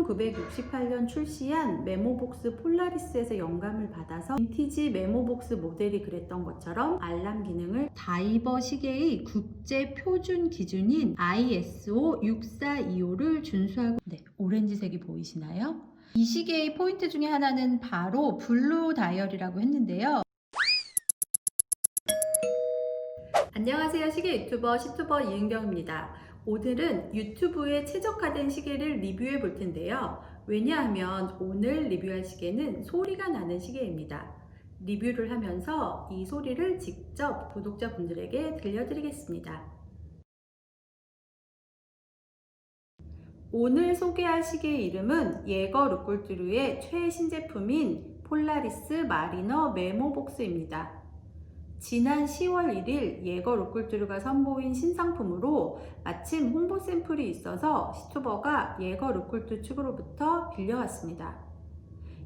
1968년 출시한 메모복스 폴라리스에서 영감을 받아서 빈티지 메모복스 모델이 그랬던 것처럼 알람 기능을 다이버 시계의 국제 표준 기준인 ISO 6425를 준수하고, 오렌지색이 보이시나요? 이 시계의 포인트 중에 하나는 바로 블루 다이얼이라고 했는데요. 안녕하세요. 시계 유튜버 시투버 이은경입니다. 오늘은 유튜브에 최적화된 시계를 리뷰해 볼 텐데요. 왜냐하면 오늘 리뷰할 시계는 소리가 나는 시계입니다. 리뷰를 하면서 이 소리를 직접 구독자분들에게 들려드리겠습니다. 오늘 소개할 시계의 이름은 예거 루꼴뚜루의 최신 제품인 폴라리스 마리너 메모복스입니다. 지난 10월 1일 예거 루꼴뚜루가 선보인 신상품으로 마침 홍보 샘플이 있어서 시투버가 예거 루꼴뚜루 측으로부터 빌려왔습니다.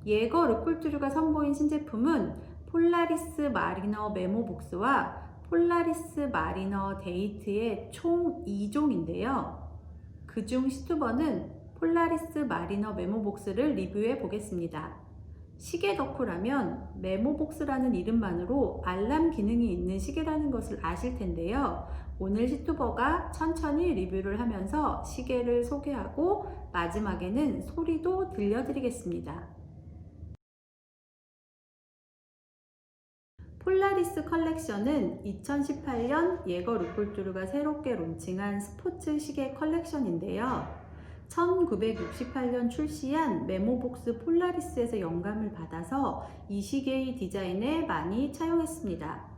예거 루꼴뚜루가 선보인 신제품은 폴라리스 마리너 메모복스와 폴라리스 마리너 데이트의 총 2종인데요. 그중 시투버는 폴라리스 마리너 메모복스를 리뷰해 보겠습니다. 시계 덕후라면 메모복스라는 이름만으로 알람 기능이 있는 시계라는 것을 아실 텐데요. 오늘 시투버가 천천히 리뷰를 하면서 시계를 소개하고 마지막에는 소리도 들려드리겠습니다. 폴라리스 컬렉션은 2018년 예거 루꼴뚜루가 새롭게 론칭한 스포츠 시계 컬렉션인데요. 1968년 출시한 메모복스 폴라리스에서 영감을 받아서 이 시계의 디자인에 많이 차용했습니다.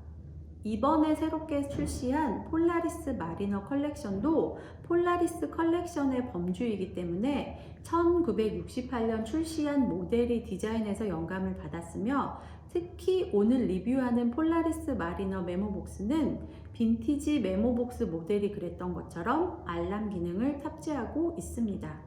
이번에 새롭게 출시한 폴라리스 마리너 컬렉션도 폴라리스 컬렉션의 범주이기 때문에 1968년 출시한 모델의 디자인에서 영감을 받았으며, 특히 오늘 리뷰하는 폴라리스 마리너 메모복스는 빈티지 메모복스 모델이 그랬던 것처럼 알람 기능을 탑재하고 있습니다.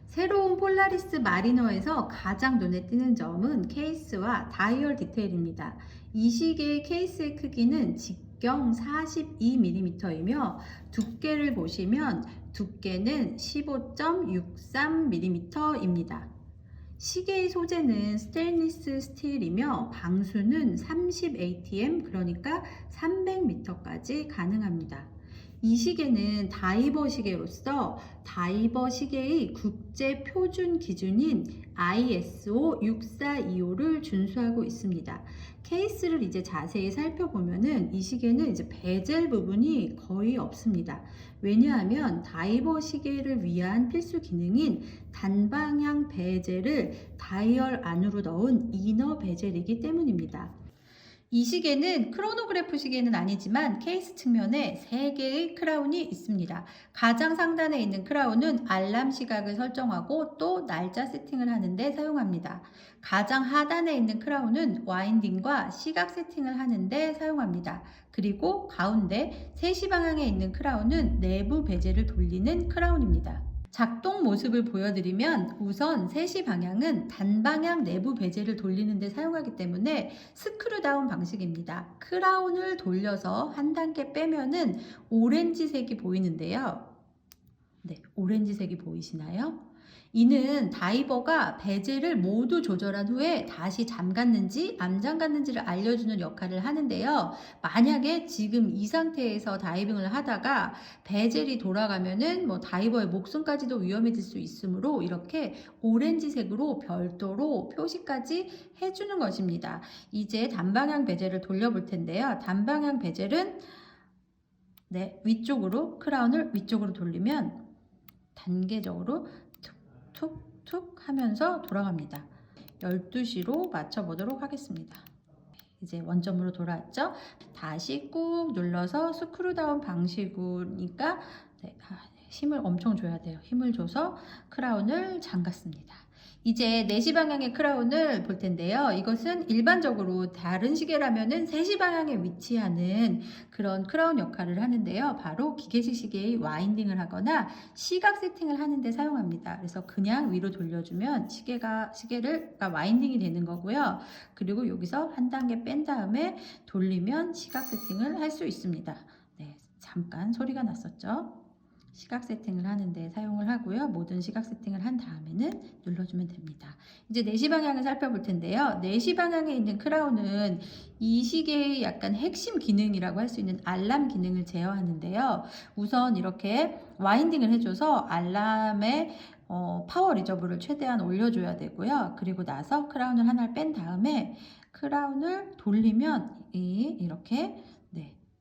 새로운 폴라리스 마리너에서 가장 눈에 띄는 점은 케이스와 다이얼 디테일입니다. 이 시계의 케이스의 크기는 직경 42mm이며 두께를 보시면 두께는 15.63mm입니다. 시계의 소재는 스테인리스 스틸이며 방수는 30 ATM, 그러니까 300m까지 가능합니다. 이 시계는 다이버 시계로서 다이버 시계의 국제 표준 기준인 ISO 6425를 준수하고 있습니다. 케이스를 이제 자세히 살펴보면은 이 시계는 이제 베젤 부분이 거의 없습니다. 왜냐하면 다이버 시계를 위한 필수 기능인 단방향 베젤을 다이얼 안으로 넣은 이너 베젤이기 때문입니다. 이 시계는 크로노그래프 시계는 아니지만 케이스 측면에 3개의 크라운이 있습니다. 가장 상단에 있는 크라운은 알람 시각을 설정하고 또 날짜 세팅을 하는데 사용합니다. 가장 하단에 있는 크라운은 와인딩과 시각 세팅을 하는데 사용합니다. 그리고 가운데 3시 방향에 있는 크라운은 내부 베젤을 돌리는 크라운입니다. 작동 모습을 보여드리면 우선 3시 방향은 단방향 내부 베젤을 돌리는 데 사용하기 때문에 스크류다운 방식입니다. 크라운을 돌려서 한 단계 빼면은 오렌지색이 보이는데요. 오렌지색이 보이시나요? 이는 다이버가 베젤을 모두 조절한 후에 다시 잠갔는지 안 잠갔는지를 알려주는 역할을 하는데요. 만약에 지금 이 상태에서 다이빙을 하다가 베젤이 돌아가면은 다이버의 목숨까지도 위험해질 수 있으므로 이렇게 오렌지색으로 별도로 표시까지 해주는 것입니다. 이제 단방향 베젤을 돌려볼 텐데요. 단방향 베젤은 위쪽으로, 크라운을 위쪽으로 돌리면 단계적으로 툭툭 하면서 돌아갑니다. 12시로 맞춰보도록 하겠습니다. 이제 원점으로 돌아왔죠? 다시 꾹 눌러서 스크루다운 방식이니까 힘을 엄청 줘야 돼요. 힘을 줘서 크라운을 잠갔습니다. 이제 4시 방향의 크라운을 볼 텐데요. 이것은 일반적으로 다른 시계라면은 3시 방향에 위치하는 그런 크라운 역할을 하는데요. 바로 기계식 시계의 와인딩을 하거나 시각 세팅을 하는데 사용합니다. 그래서 그냥 위로 돌려주면 시계가 와인딩이 되는 거고요. 그리고 여기서 한 단계 뺀 다음에 돌리면 시각 세팅을 할 수 있습니다. 잠깐 소리가 났었죠. 시각 세팅을 하는데 사용을 하고요. 모든 시각 세팅을 한 다음에는 눌러주면 됩니다. 이제 내시 방향을 살펴볼 텐데요. 내시 방향에 있는 크라운은 이 시계의 약간 핵심 기능이라고 할 수 있는 알람 기능을 제어하는데요. 우선 이렇게 와인딩을 해줘서 알람의 파워 리저브를 최대한 올려줘야 되고요. 그리고 나서 크라운을 하나를 뺀 다음에 크라운을 돌리면 이렇게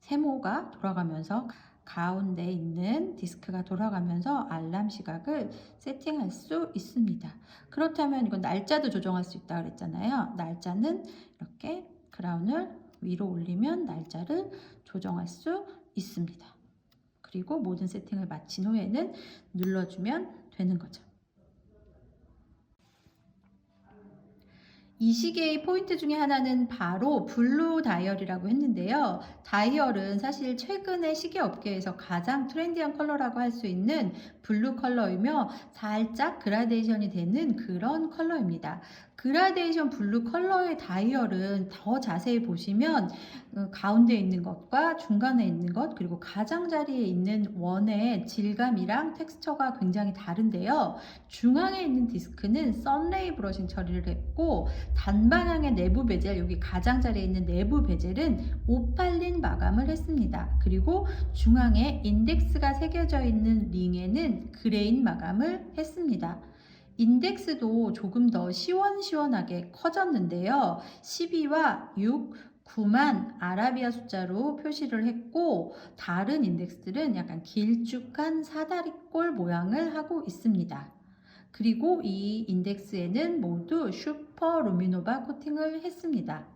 세모가 돌아가면서 가운데 있는 디스크가 돌아가면서 알람 시각을 세팅할 수 있습니다. 그렇다면 이건 날짜도 조정할 수 있다고 그랬잖아요. 날짜는 이렇게 크라운을 위로 올리면 날짜를 조정할 수 있습니다. 그리고 모든 세팅을 마친 후에는 눌러주면 되는 거죠. 이 시계의 포인트 중에 하나는 바로 블루 다이얼이라고 했는데요. 다이얼은 사실 최근에 시계 업계에서 가장 트렌디한 컬러라고 할 수 있는 블루 컬러이며 살짝 그라데이션이 되는 그런 컬러입니다. 그라데이션 블루 컬러의 다이얼은 더 자세히 보시면 가운데 있는 것과 중간에 있는 것 그리고 가장자리에 있는 원의 질감이랑 텍스처가 굉장히 다른데요. 중앙에 있는 디스크는 썬레이 브러싱 처리를 했고 단방향의 내부 베젤, 여기 가장자리에 있는 내부 베젤은 오팔린 마감을 했습니다. 그리고 중앙에 인덱스가 새겨져 있는 링에는 그레인 마감을 했습니다. 인덱스도 조금 더 시원시원하게 커졌는데요. 12와 6, 9만 아라비아 숫자로 표시를 했고 다른 인덱스들은 약간 길쭉한 사다리꼴 모양을 하고 있습니다. 그리고 이 인덱스에는 모두 슈퍼 루미노바 코팅을 했습니다.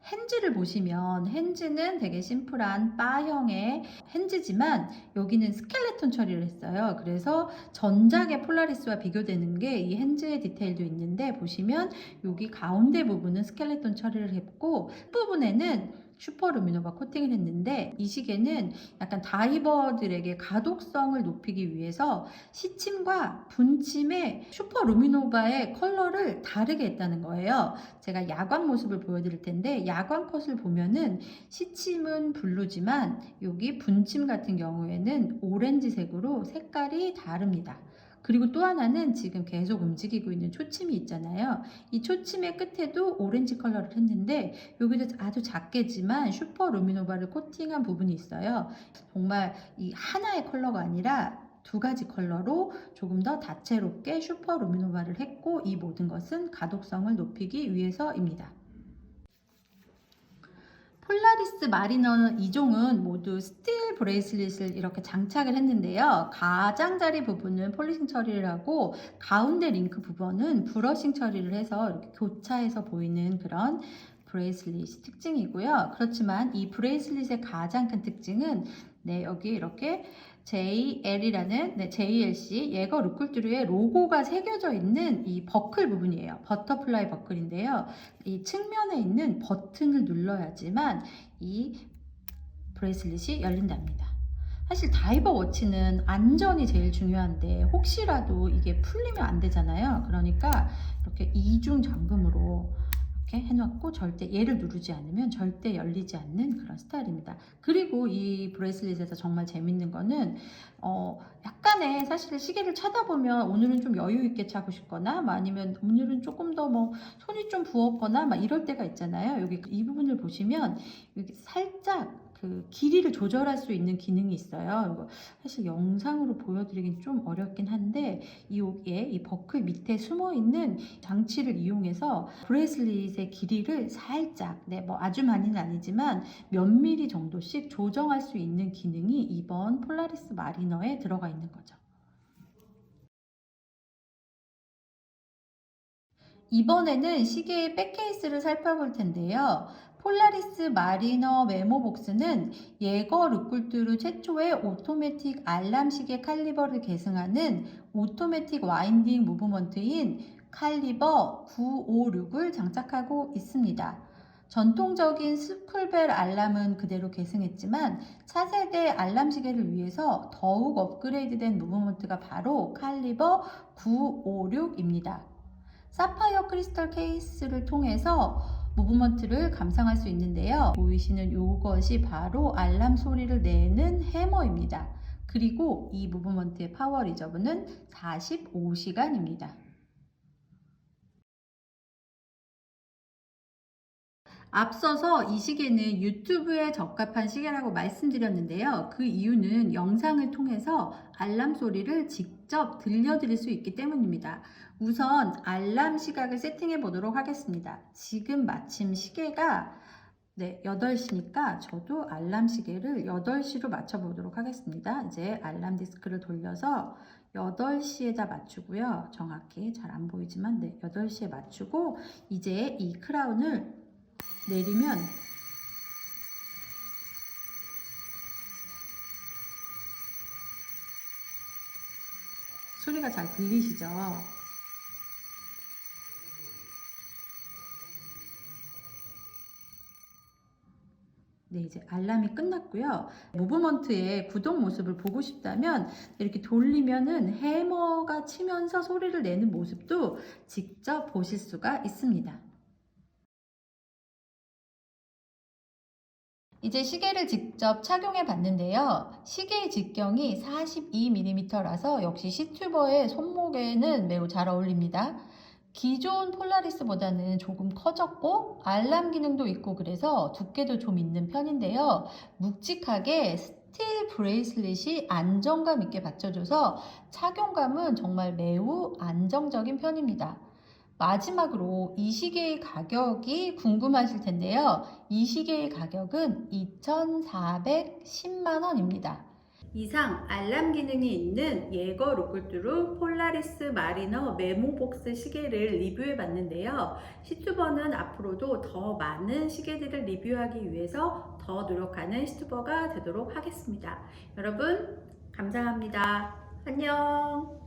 핸즈를 보시면 핸즈는 되게 심플한 바형의 핸즈지만 여기는 스켈레톤 처리를 했어요. 그래서 전작의 폴라리스와 비교되는 게 이 핸즈의 디테일도 있는데 보시면 여기 가운데 부분은 스켈레톤 처리를 했고 끝부분에는 슈퍼 루미노바 코팅을 했는데 이 시계는 약간 다이버들에게 가독성을 높이기 위해서 시침과 분침의 슈퍼 루미노바의 컬러를 다르게 했다는 거예요. 제가 야광 모습을 보여드릴 텐데 야광 컷을 보면은 시침은 블루지만 여기 분침 같은 경우에는 오렌지색으로 색깔이 다릅니다. 그리고 또 하나는 지금 계속 움직이고 있는 초침이 있잖아요. 이 초침의 끝에도 오렌지 컬러를 했는데 여기도 아주 작게지만 슈퍼 루미노바를 코팅한 부분이 있어요. 정말 이 하나의 컬러가 아니라 두 가지 컬러로 조금 더 다채롭게 슈퍼 루미노바를 했고 이 모든 것은 가독성을 높이기 위해서입니다. 폴라리스 마리너 2종은 모두 스틸 브레이슬릿을 이렇게 장착을 했는데요. 가장자리 부분은 폴리싱 처리를 하고 가운데 링크 부분은 브러싱 처리를 해서 이렇게 교차해서 보이는 그런 브레이슬릿이 특징이고요. 그렇지만 이 브레이슬릿의 가장 큰 특징은 여기 이렇게 JL이라는 JLC 예거 루쿨뚜르의 로고가 새겨져 있는 이 버클 부분이에요. 버터플라이 버클인데요. 이 측면에 있는 버튼을 눌러야지만 이 브레이슬릿이 열린답니다. 사실 다이버 워치는 안전이 제일 중요한데 혹시라도 이게 풀리면 안 되잖아요. 그러니까 이렇게 이중 잠금으로 이렇게 해놓고 절대 얘를 누르지 않으면 절대 열리지 않는 그런 스타일입니다. 그리고 이 브레이슬릿에서 정말 재밌는 거는 약간의 사실 시계를 차다 보면 오늘은 좀 여유 있게 차고 싶거나 아니면 오늘은 조금 더 손이 좀 부었거나 이럴 때가 있잖아요. 여기 이 부분을 보시면 여기 살짝 그 길이를 조절할 수 있는 기능이 있어요. 이거 사실 영상으로 보여드리긴 좀 어렵긴 한데 여기에 이 버클 밑에 숨어 있는 장치를 이용해서 브레이슬릿의 길이를 살짝 아주 많이는 아니지만 몇 미리 정도씩 조정할 수 있는 기능이 이번 폴라리스 마리너에 들어가 있는 거죠. 이번에는 시계의 백케이스를 살펴볼 텐데요. 폴라리스 마리너 메모복스는 예거 루쿨뚜르 최초의 오토매틱 알람 시계 칼리버를 계승하는 오토매틱 와인딩 무브먼트인 칼리버 956을 장착하고 있습니다. 전통적인 스쿨벨 알람은 그대로 계승했지만 차세대 알람 시계를 위해서 더욱 업그레이드된 무브먼트가 바로 칼리버 956입니다. 사파이어 크리스탈 케이스를 통해서 무브먼트를 감상할 수 있는데요. 보이시는 이것이 바로 알람 소리를 내는 해머입니다. 그리고 이 무브먼트의 파워 리저브는 45시간입니다. 앞서서 이 시계는 유튜브에 적합한 시계라고 말씀드렸는데요. 그 이유는 영상을 통해서 알람 소리를 직접 들려드릴 수 있기 때문입니다. 우선 알람 시각을 세팅해 보도록 하겠습니다. 지금 마침 시계가 8시니까 저도 알람 시계를 8시로 맞춰 보도록 하겠습니다. 이제 알람 디스크를 돌려서 8시에다 맞추고요. 정확히 잘 안 보이지만 8시에 맞추고 이제 이 크라운을 내리면 소리가 잘 들리시죠? 네, 이제 알람이 끝났고요. 무브먼트의 구동 모습을 보고 싶다면 이렇게 돌리면은 해머가 치면서 소리를 내는 모습도 직접 보실 수가 있습니다. 이제 시계를 직접 착용해 봤는데요. 시계의 직경이 42mm라서 역시 시튜버의 손목에는 매우 잘 어울립니다. 기존 폴라리스보다는 조금 커졌고 알람 기능도 있고 그래서 두께도 좀 있는 편인데요. 묵직하게 스틸 브레이슬릿이 안정감 있게 받쳐줘서 착용감은 정말 매우 안정적인 편입니다. 마지막으로 이 시계의 가격이 궁금하실 텐데요. 이 시계의 가격은 2,410만 원입니다. 이상 알람 기능이 있는 예거 로클뚜루 폴라리스 마리너 메모복스 시계를 리뷰해 봤는데요. 시튜버는 앞으로도 더 많은 시계들을 리뷰하기 위해서 더 노력하는 시튜버가 되도록 하겠습니다. 여러분 감사합니다. 안녕.